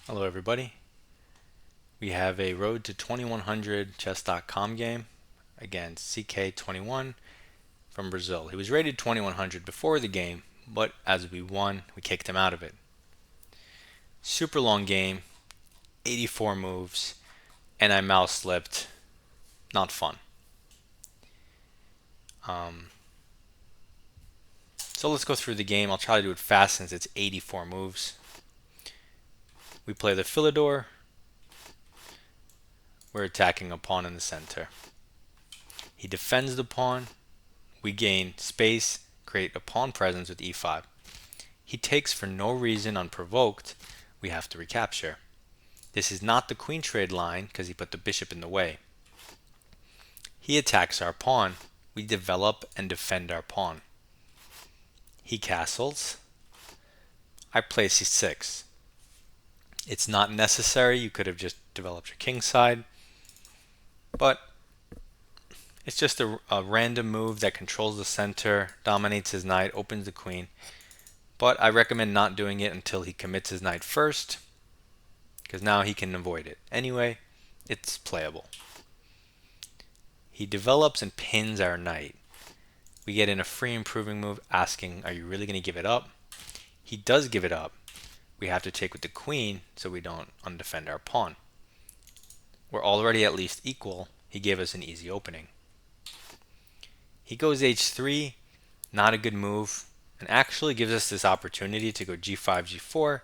Hello everybody. We have a Road to 2100 chess.com game against CK21 from Brazil. He was rated 2100 before the game, but as we won, we kicked him out of it. Super long game, 84 moves, and I mouse slipped. Not fun. Um, so let's go through the game. I'll try to do it fast since it's 84 moves. We play the Philidor. We're attacking a pawn in the center. He defends the pawn. We gain space, create a pawn presence with e5. He takes for no reason unprovoked. We have to recapture. This is not the queen trade line because he put the bishop in the way. He attacks our pawn. We develop and defend our pawn. He castles. I play c6. It's not necessary. You could have just developed your king side. But it's just a random move that controls the center, dominates his knight, opens the queen. But I recommend not doing it until he commits his knight first, because now he can avoid it. Anyway, it's playable. He develops and pins our knight. We get in a free improving move asking, are you really going to give it up? He does give it up. We have to take with the queen so we don't undefend our pawn. We're already at least equal. He gave us an easy opening. He goes h3, not a good move, and actually gives us this opportunity to go g5, g4,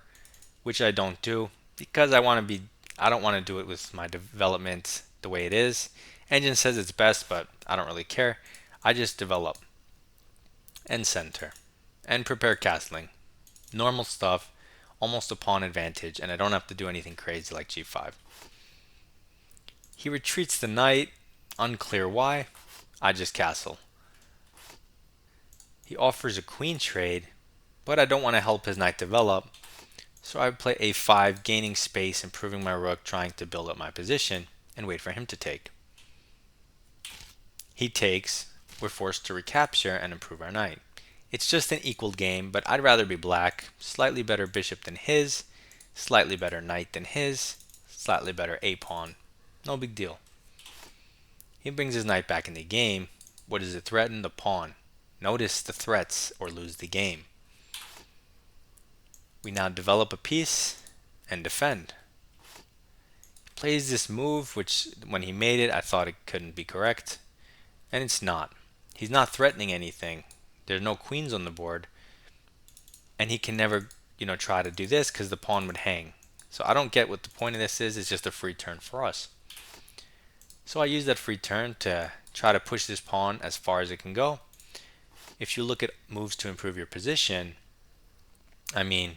which I don't do because I don't want to do it with my development the way it is. Engine says it's best, but I don't really care. I just develop and center and prepare castling. Normal stuff, almost a pawn advantage, and I don't have to do anything crazy like g5. He retreats the knight, unclear why. I just castle. He offers a queen trade, but I don't want to help his knight develop, so I play a5, gaining space, improving my rook, trying to build up my position, and wait for him to take. He takes, we're forced to recapture and improve our knight. It's just an equal game, but I'd rather be black. Slightly better bishop than his, slightly better knight than his, slightly better a-pawn. No big deal. He brings his knight back in the game. What does it threaten? The pawn. Notice the threats or lose the game. We now develop a piece and defend. He plays this move, which when he made it, I thought it couldn't be correct. And it's not. He's not threatening anything. There's no queens on the board. And he can never, try to do this because the pawn would hang. So I don't get what the point of this is. It's just a free turn for us. So I use that free turn to try to push this pawn as far as it can go. If you look at moves to improve your position, you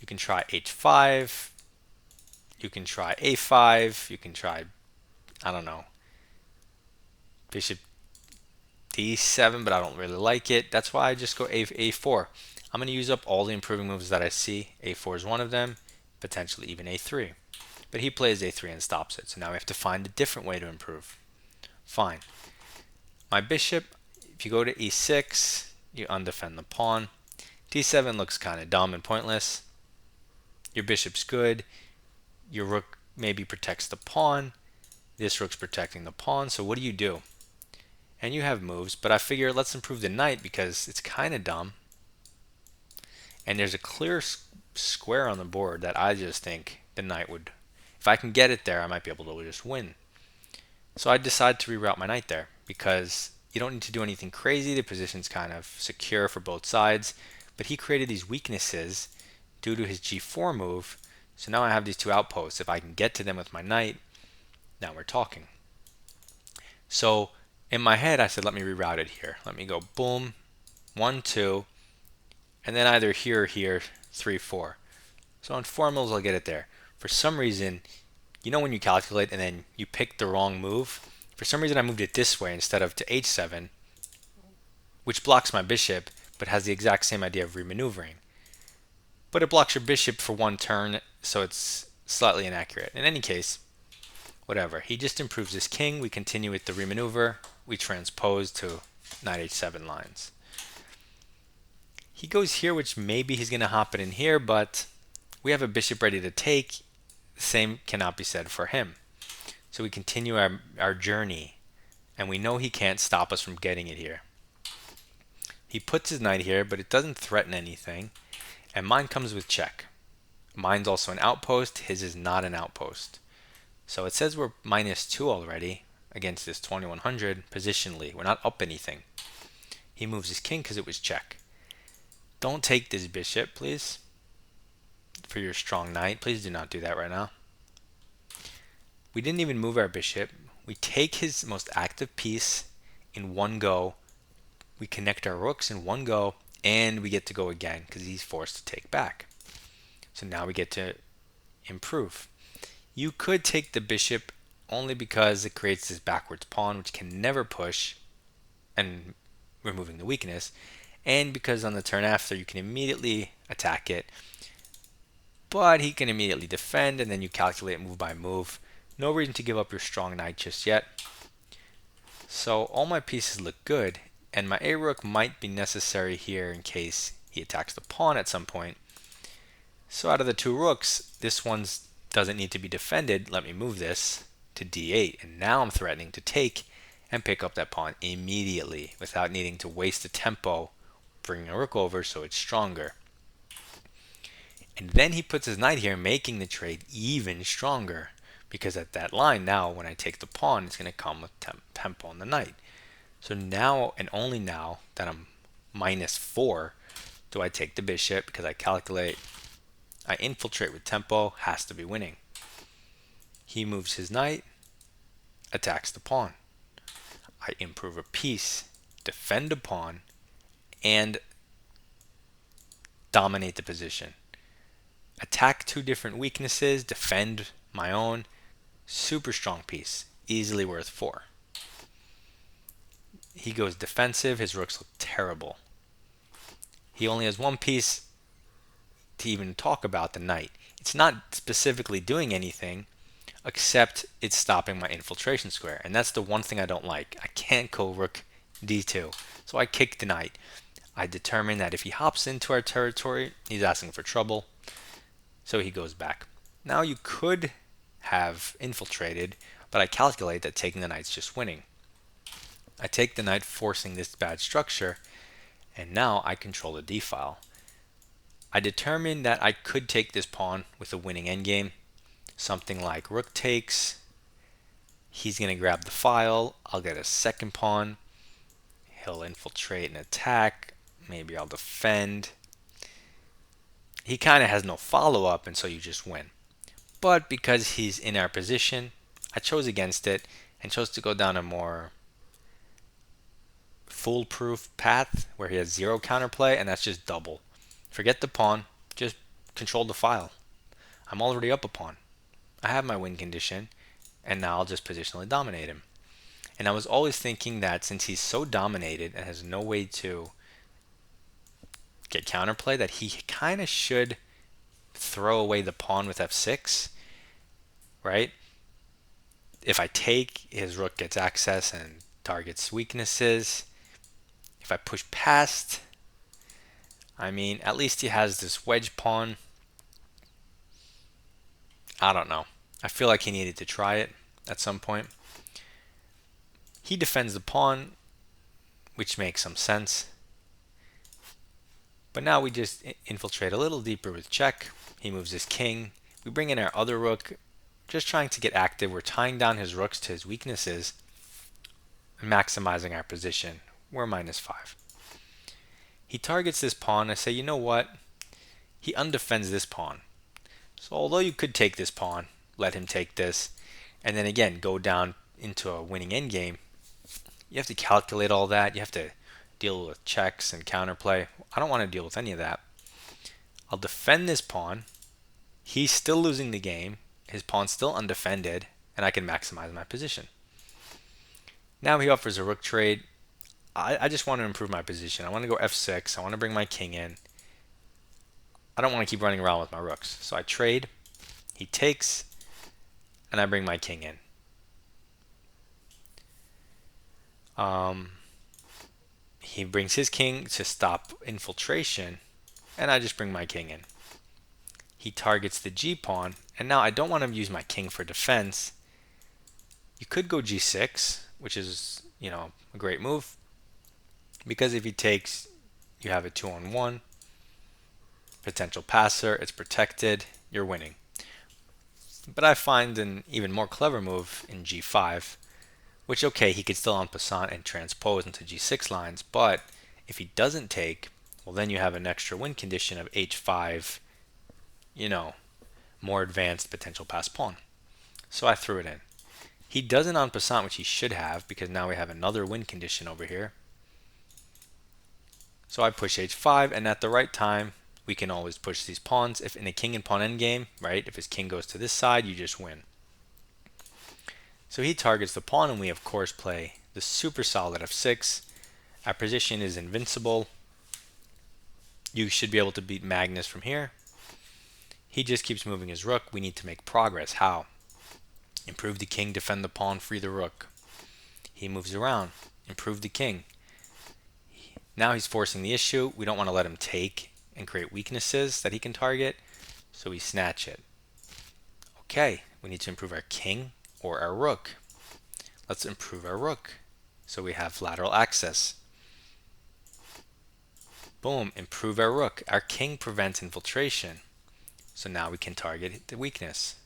can try h5, you can try a5, you can try, bishop d7, but I don't really like it. That's why I just go a4. I'm going to use up all the improving moves that I see. a4 is one of them, potentially even a3. But he plays a3 and stops it. So now we have to find a different way to improve. Fine. My bishop, if you go to e6, you undefend the pawn. d7 looks kind of dumb and pointless. Your bishop's good. Your rook maybe protects the pawn. This rook's protecting the pawn. So what do? And you have moves, but I figure let's improve the knight because it's kind of dumb. And there's a clear square on the board that I just think the knight would, if I can get it there, I might be able to just win. So I decide to reroute my knight there because you don't need to do anything crazy. The position's kind of secure for both sides. But he created these weaknesses due to his g4 move. So now I have these two outposts. If I can get to them with my knight, now we're talking. So in my head, I said, let me reroute it here. Let me go boom, 1, 2, and then either here or here, 3, 4. So on 4 moves, I'll get it there. For some reason, when you calculate and then you pick the wrong move, for some reason I moved it this way instead of to h7, which blocks my bishop, but has the exact same idea of remaneuvering. But it blocks your bishop for one turn, so it's slightly inaccurate. In any case, whatever. He just improves his king. We continue with the remaneuver. We transpose to knight h7 lines. He goes here, which maybe he's going to hop it in here, but We have a bishop ready to take. The same cannot be said for him. So we continue our journey, and we know he can't stop us from getting it here. He puts his knight here, but it doesn't threaten anything, and mine comes with check. Mine's also an outpost, his is not an outpost. So it says we're -2 already against this 2100 positionally. We're not up anything. He moves his king because it was check. Don't take this bishop, please. For your strong knight, please do not do that right now. We didn't even move our bishop. We take his most active piece in one go. We connect our rooks in one go, and we get to go again because he's forced to take back. So now we get to improve. You could take the bishop only because it creates this backwards pawn, which can never push, and removing the weakness, and because on the turn after you can immediately attack it, but he can immediately defend, and then you calculate move by move. No reason to give up your strong knight just yet. So all my pieces look good, and my a-rook might be necessary here in case he attacks the pawn at some point. So out of the two rooks, this one doesn't need to be defended. Let me move this to d8, and now I'm threatening to take and pick up that pawn immediately without needing to waste the tempo bringing a rook over so it's stronger. And then he puts his knight here, making the trade even stronger, because at that line now, when I take the pawn, it's going to come with tempo on the knight. So now, and only now, that I'm -4, do I take the bishop, because I calculate, I infiltrate with tempo, has to be winning. He moves his knight, attacks the pawn. I improve a piece, defend a pawn, and dominate the position. Attack two different weaknesses, defend my own. Super strong piece, easily worth 4. He goes defensive, his rooks look terrible. He only has one piece to even talk about, the knight. It's not specifically doing anything, except it's stopping my infiltration square. And that's the one thing I don't like. I can't go rook d2. So I kick the knight. I determine that if he hops into our territory, he's asking for trouble. So he goes back. Now you could have infiltrated, but I calculate that taking the knight's just winning. I take the knight, forcing this bad structure, and now I control the d-file. I determine that I could take this pawn with a winning endgame, something like rook takes. He's going to grab the file. I'll get a second pawn. He'll infiltrate and attack. Maybe I'll defend. He kind of has no follow-up, and so you just win. But because he's in our position, I chose against it and chose to go down a more foolproof path where he has 0 counterplay, and that's just double. Forget the pawn, just control the file. I'm already up a pawn. I have my win condition, and now I'll just positionally dominate him. And I was always thinking that since he's so dominated and has no way to get counterplay, that he kind of should throw away the pawn with f6, right? If I take, his rook gets access and targets weaknesses. If I push past, I mean, at least he has this wedge pawn. I don't know. I feel like he needed to try it at some point. He defends the pawn, which makes some sense. But now we just infiltrate a little deeper with check. He moves his king. We bring in our other rook, just trying to get active. We're tying down his rooks to his weaknesses and maximizing our position. We're -5. He targets this pawn. I say, you know what? He undefends this pawn. So although you could take this pawn, let him take this, and then again go down into a winning endgame, you have to calculate all that. You have to deal with checks and counterplay. I don't want to deal with any of that. I'll defend this pawn. He's still losing the game. His pawn's still undefended, and I can maximize my position. Now he offers a rook trade. I just want to improve my position. I want to go f6. I want to bring my king in. I don't want to keep running around with my rooks. So I trade. He takes, and I bring my king in. He brings his king to stop infiltration, and I just bring my king in. He targets the G pawn, and now I don't want to use my king for defense. You could go G6, which is, a great move, because if he takes, you have a 2-on-1 potential passer, it's protected, you're winning. But I find an even more clever move in G5, which, okay, he could still en passant and transpose into G6 lines, but if he doesn't take, well, then you have an extra win condition of H5, more advanced potential pass pawn. So I threw it in. He doesn't en passant, which he should have, because now we have another win condition over here. So I push H5, and at the right time, we can always push these pawns. If in a king and pawn endgame, right, if his king goes to this side, you just win. So he targets the pawn, and we of course play the super solid F6. Our position is invincible. You should be able to beat Magnus from here. He just keeps moving his rook. We need to make progress. How? Improve the king, defend the pawn, free the rook. He moves around. Improve the king. Now he's forcing the issue. We don't want to let him take and create weaknesses that he can target, so we snatch it. Okay, we need to improve our king or our rook. Let's improve our rook. So we have lateral access. Boom, improve our rook. Our king prevents infiltration. So now we can target the weakness.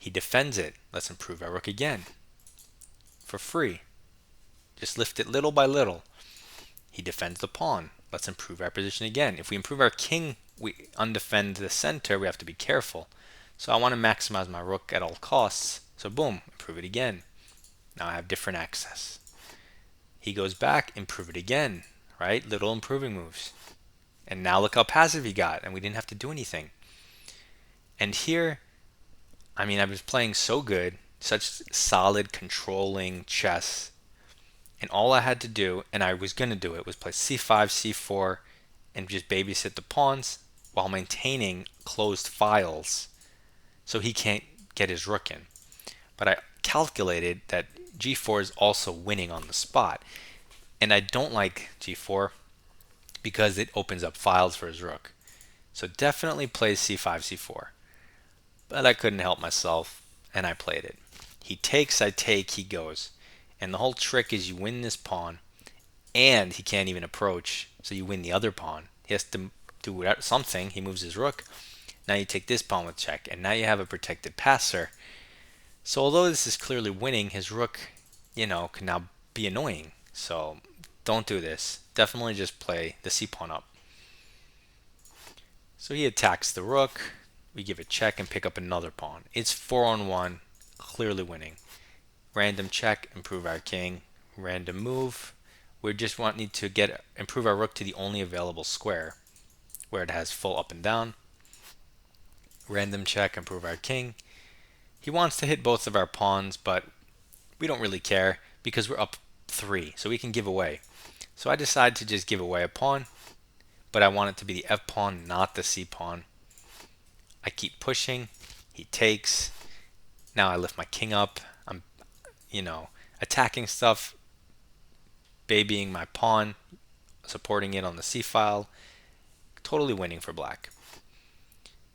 He defends it. Let's improve our rook again. For free. Just lift it little by little. He defends the pawn. Let's improve our position again. If we improve our king, we undefend the center, we have to be careful. So I want to maximize my rook at all costs. So boom, improve it again. Now I have different access. He goes back, improve it again, right? Little improving moves. And now look how passive he got, and we didn't have to do anything. And here, I was playing so good, such solid controlling chess. And all I had to do, and I was going to do it, was play c5, c4, and just babysit the pawns while maintaining closed files so he can't get his rook in. But I calculated that g4 is also winning on the spot. And I don't like g4 because it opens up files for his rook. So definitely play c5, c4. But I couldn't help myself, and I played it. He takes, I take, he goes. And the whole trick is you win this pawn, and he can't even approach, so you win the other pawn. He has to do something. He moves his rook. Now you take this pawn with check, and now you have a protected passer. So although this is clearly winning, his rook, can now be annoying. So don't do this. Definitely just play the c pawn up. So he attacks the rook. We give a check and pick up another pawn. It's 4-on-1, clearly winning. Random check, improve our king. Random move. We just need to improve our rook to the only available square where it has full up and down. Random check, improve our king. He wants to hit both of our pawns, but we don't really care because we're up 3, so we can give away. So I decide to just give away a pawn, but I want it to be the f pawn, not the c pawn. I keep pushing. He takes. Now I lift my king up. I'm, attacking stuff, babying my pawn, supporting it on the c file. Totally winning for black.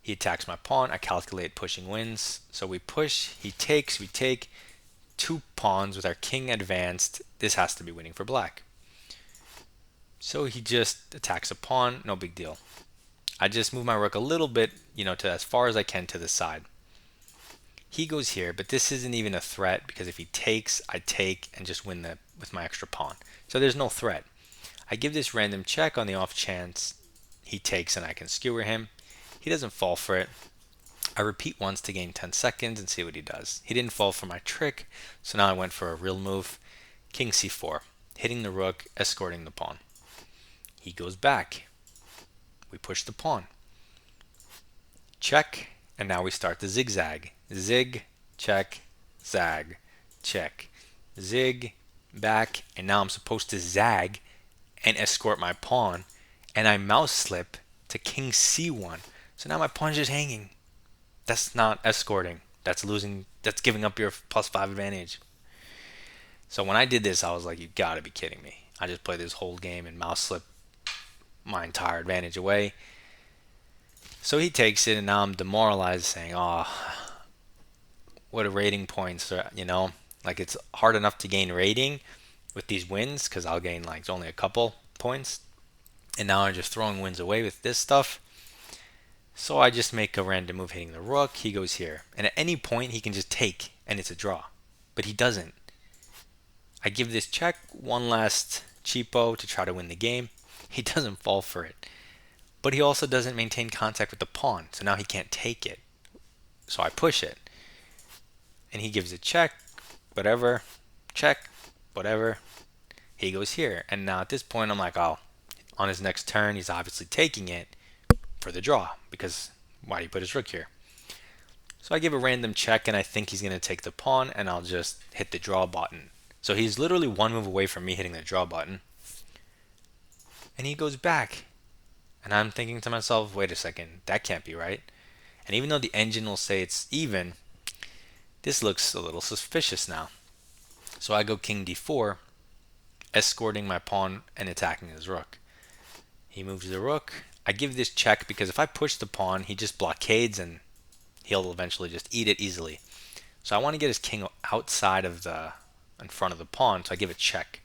He attacks my pawn. I calculate pushing wins. So we push. He takes. We take 2 pawns with our king advanced. This has to be winning for black. So he just attacks a pawn. No big deal. I just move my rook a little bit, to as far as I can to the side. He goes here, but this isn't even a threat because if he takes, I take and just win with my extra pawn. So there's no threat. I give this random check on the off chance he takes and I can skewer him. He doesn't fall for it. I repeat once to gain 10 seconds and see what he does. He didn't fall for my trick, so now I went for a real move. King c4, hitting the rook, escorting the pawn. He goes back. We push the pawn. Check, and now we start the zigzag. Zig, check, zag, check. Zig, back, and now I'm supposed to zag and escort my pawn, and I mouse slip to king c1. So now my pawn's just hanging. That's not escorting. That's losing. That's giving up your +5 advantage. So when I did this, I was like, you gotta be kidding me. I just played this whole game and mouse slip my entire advantage away. So he takes it, and now I'm demoralized, saying, "Oh, what a rating points, like it's hard enough to gain rating with these wins because I'll gain like only a couple points, and now I'm just throwing wins away with this stuff." So I just make a random move hitting the rook. He goes here, and at any point he can just take, and it's a draw, but he doesn't. I give this check, one last cheapo to try to win the game. He doesn't fall for it, but he also doesn't maintain contact with the pawn, so now he can't take it. So I push it, and he gives a check, whatever, check, whatever. He goes here, and now at this point I'm like, oh, on his next turn he's obviously taking it for the draw, because why do you put his rook here? So I give a random check, and I think he's going to take the pawn, and I'll just hit the draw button. So he's literally one move away from me hitting the draw button, and he goes back. And I'm thinking to myself, wait a second, that can't be right. And even though the engine will say it's even, this looks a little suspicious now. So I go king d4, escorting my pawn and attacking his rook. He moves the rook. I give this check because if I push the pawn, he just blockades and he'll eventually just eat it easily. So I want to get his king outside of in front of the pawn, so I give a check.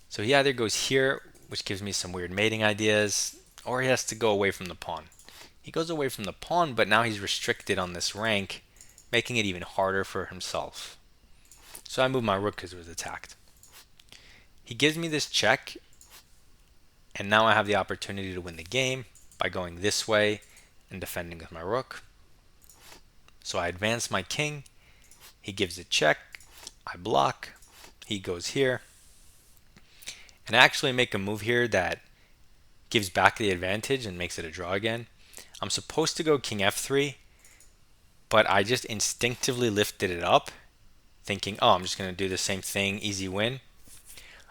So he either goes here, which gives me some weird mating ideas, or he has to go away from the pawn. He goes away from the pawn, but now he's restricted on this rank, making it even harder for himself. So I move my rook because it was attacked. He gives me this check, and now I have the opportunity to win the game by going this way and defending with my rook. So I advance my king. He gives a check. I block. He goes here. And I actually make a move here that gives back the advantage and makes it a draw again. I'm supposed to go king f3, but I just instinctively lifted it up, thinking, oh, I'm just going to do the same thing, easy win.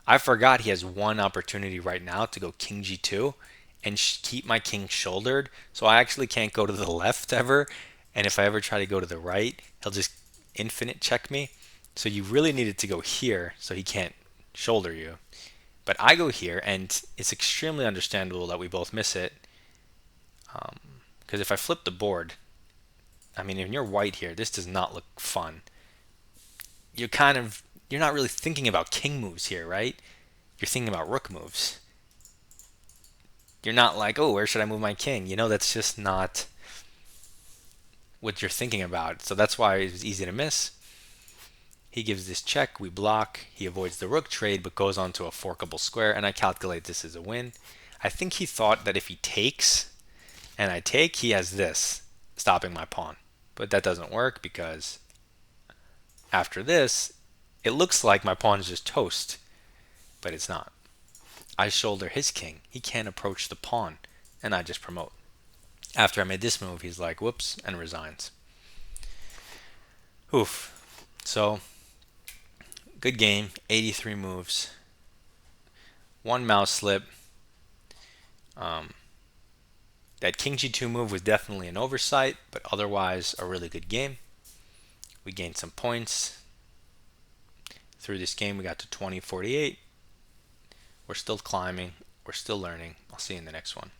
I forgot he has one opportunity right now to go king g2 and keep my king shouldered, so I actually can't go to the left ever, and if I ever try to go to the right, he'll just infinite check me. So you really needed to go here so he can't shoulder you. But I go here, and it's extremely understandable that we both miss it, because if I flip the board, I mean, if you're white here, this does not look fun. You're not really thinking about king moves here, right? You're thinking about rook moves. You're not like, oh, where should I move my king? That's just not what you're thinking about. So that's why it was easy to miss. He gives this check, we block. He avoids the rook trade, but goes on to a forkable square, and I calculate this as a win. I think he thought that if he takes, and I take, he has this, stopping my pawn. But that doesn't work because after this, it looks like my pawn is just toast, but it's not. I shoulder his king. He can't approach the pawn, and I just promote. After I made this move, he's like, whoops, and resigns. Oof. So, good game, 83 moves. One mouse slip. That king g2 move was definitely an oversight, but otherwise a really good game. We gained some points. Through this game, we got to 2048. We're still climbing. We're still learning. I'll see you in the next one.